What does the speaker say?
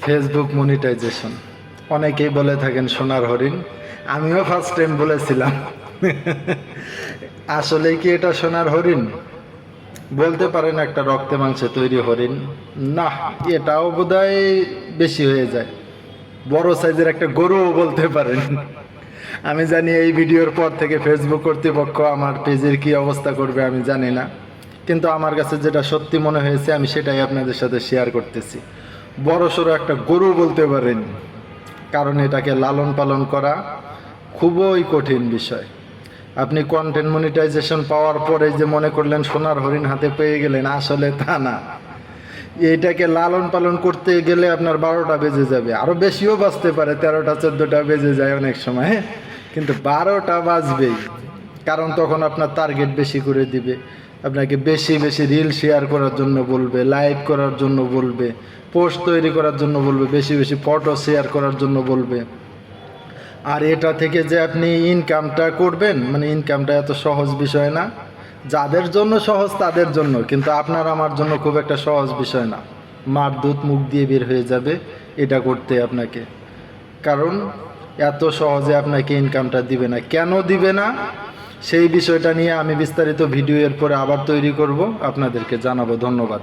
Facebook monetization অনেকেই বলে থাকেন সোনার হরিণ। আমিও ফার্স্ট টাইম বলেছিলাম আসলে কি এটা সোনার হরিণ? বলতে পারেন একটা রক্তে মাংসে তৈরি হরিণ। না, এটাও বোধহয় বেশি হয়ে যায়। বড় সাইজের একটা গরুও বলতে পারেন। আমি জানি এই ভিডিওর পর থেকে ফেসবুক কর্তৃপক্ষ আমার পেজের কি অবস্থা করবে আমি জানি না, কিন্তু আমার কাছে যেটা সত্যি মনে হয়েছে আমি সেটাই আপনাদের সাথে শেয়ার করতেছি। বড় সড়ো একটা গরু বলতে পারেন, কারণ এটাকে লালন পালন করা খুবই কঠিন বিষয়। আপনি কন্টেন্ট মনিটাইজেশন পাওয়ার পরে যে মনে করলেন সোনার হরিণ হাতে পেয়ে গেলেন, আসলে তা না। এইটাকে লালন পালন করতে গেলে আপনার 12টা বেজে যাবে, আরও বেশিও বাজতে পারে, 13টা 14টা বেজে যায় অনেক সময়, কিন্তু 12টা বাজবেই। কারণ তখন আপনার টার্গেট বেশি করে দিবে, আপনাকে বেশি বেশি রিল শেয়ার করার জন্য বলবে, লাইভ করার জন্য বলবে, পোস্ট তৈরি করার জন্য বলবে, বেশি বেশি ফটো শেয়ার করার জন্য বলবে। আর এটা থেকে যে আপনি ইনকামটা করবেন, মানে ইনকামটা এত সহজ বিষয় না। যাদের জন্য সহজ তাদের জন্য, কিন্তু আপনার আমার জন্য খুব একটা সহজ বিষয় না। মার দুধ মুখ দিয়ে বের হয়ে যাবে এটা করতে আপনাকে, কারণ এত সহজে আপনাকে ইনকামটা দিবে না। কেন দিবে না সেই বিষয়টা নিয়ে আমি বিস্তারিত ভিডিও এর পরে আবার তৈরি করব, আপনাদেরকে জানাবো। ধন্যবাদ।